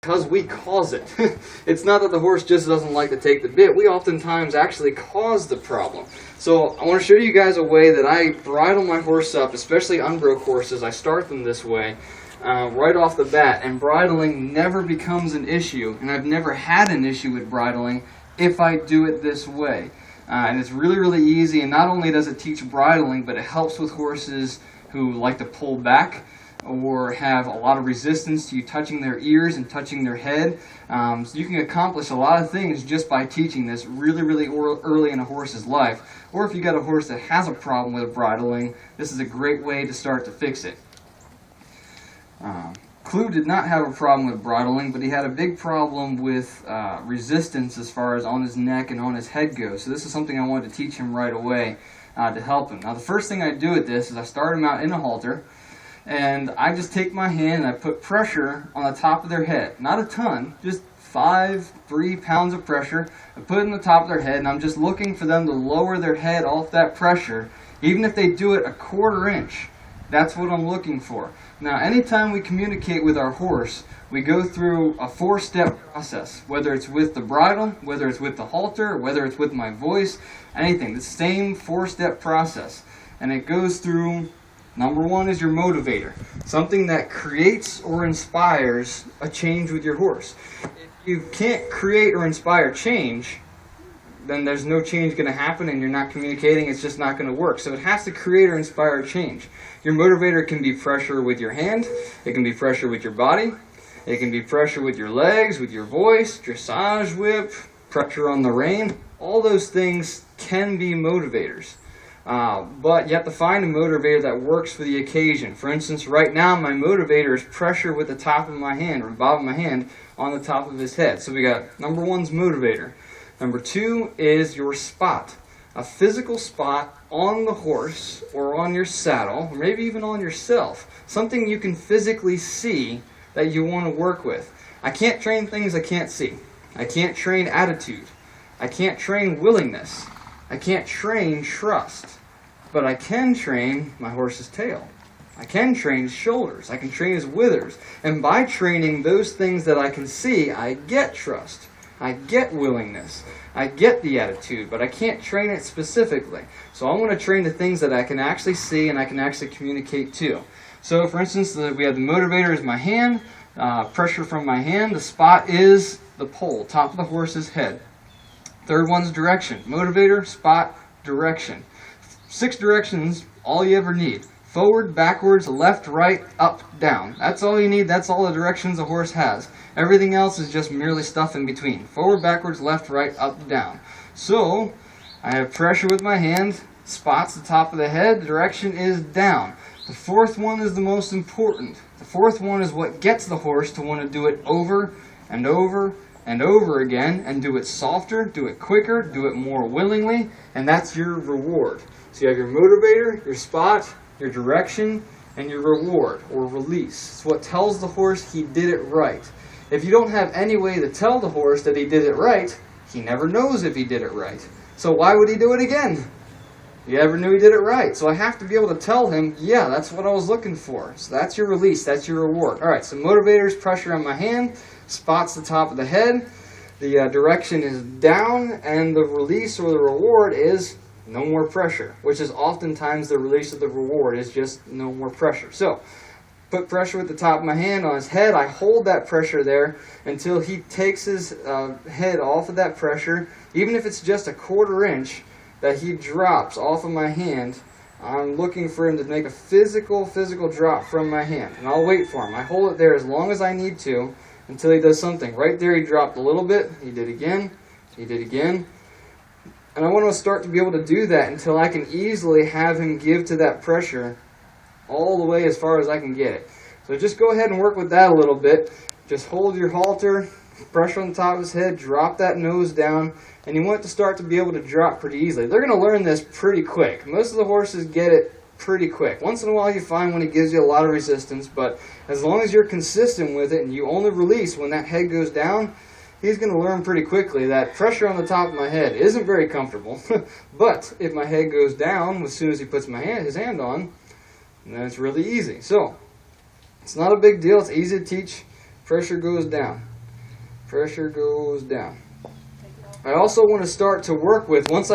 because we cause it. It's not that the horse just doesn't like to take the bit. We oftentimes actually cause the problem. So I want to show you guys a way that I bridle my horse up, especially unbroke horses. I start them this way right off the bat, and bridling never becomes an issue, and I've never had an issue with bridling if I do it this way. And it's really, really easy, and not only does it teach bridling, but it helps with horses who like to pull back or have a lot of resistance to you touching their ears and touching their head. So you can accomplish a lot of things just by teaching this really, really early in a horse's life. Or if you got a horse that has a problem with bridling, this is a great way to start to fix it. Clue did not have a problem with bridling, but he had a big problem with resistance as far as on his neck and on his head goes. So this is something I wanted to teach him right away to help him. Now the first thing I do with this is I start him out in a halter, and I just take my hand and I put pressure on the top of their head. Not a ton, just 3 pounds of pressure. I put it on the top of their head, and I'm just looking for them to lower their head off that pressure, even if they do it a 1/4 inch. That's what I'm looking for. Now, anytime we communicate with our horse, we go through a 4-step process, whether it's with the bridle, whether it's with the halter, whether it's with my voice, anything. The same 4-step process. And it goes through, number 1 is your motivator, something that creates or inspires a change with your horse. If you can't create or inspire change, then there's no change going to happen, and you're not communicating. It's just not going to work. So it has to create or inspire change. Your motivator can be pressure with your hand. It can be pressure with your body. It can be pressure with your legs, with your voice, dressage whip, pressure on the rein. All those things can be motivators. But you have to find a motivator that works for the occasion. For instance, right now my motivator is pressure with the top of my hand, or the bob of my hand, on the top of his head. So we got number 1's motivator. Number 2 is your spot. A physical spot on the horse or on your saddle, or maybe even on yourself. Something you can physically see that you want to work with. I can't train things I can't see. I can't train attitude. I can't train willingness. I can't train trust. But I can train my horse's tail. I can train his shoulders. I can train his withers. And by training those things that I can see, I get trust. I get willingness. I get the attitude, but I can't train it specifically. So I want to train the things that I can actually see and I can actually communicate to. So for instance, we have the motivator is my hand, pressure from my hand. The spot is the pole, top of the horse's head. Third one's direction. Motivator, spot, direction. 6 directions, all you ever need. Forward, backwards, left, right, up, down. That's all you need. That's all the directions a horse has. Everything else is just merely stuff in between. Forward, backwards, left, right, up, down. So, I have pressure with my hand, spots the top of the head, the direction is down. The 4th one is the most important. The 4th one is what gets the horse to want to do it over and over and over again, and do it softer, do it quicker, do it more willingly, and that's your reward. So you have your motivator, your spot, your direction, and your reward, or release. It's what tells the horse he did it right. If you don't have any way to tell the horse that he did it right, he never knows if he did it right. So why would he do it again? He never knew he did it right. So I have to be able to tell him, yeah, that's what I was looking for. So that's your release, that's your reward. Alright, so motivators, pressure on my hand, spots the top of the head, the direction is down, and the release or the reward is no more pressure, which is oftentimes the release of the reward is just no more pressure. So, put pressure with the top of my hand on his head. I hold that pressure there until he takes his head off of that pressure. Even if it's just a 1/4 inch that he drops off of my hand, I'm looking for him to make a physical drop from my hand. And I'll wait for him. I hold it there as long as I need to until he does something. Right there he dropped a little bit. He did again. He did again. And I want to start to be able to do that until I can easily have him give to that pressure all the way as far as I can get it. So just go ahead and work with that a little bit. Just hold your halter, pressure on the top of his head, drop that nose down, and you want it to start to be able to drop pretty easily. They're going to learn this pretty quick. Most of the horses get it pretty quick. Once in a while you find when he gives you a lot of resistance, but as long as you're consistent with it and you only release when that head goes down, he's going to learn pretty quickly that pressure on the top of my head isn't very comfortable, but if my head goes down as soon as he puts his hand on, then it's really easy. So, it's not a big deal. It's easy to teach. Pressure goes down. Pressure goes down. I also want to start to work with, once I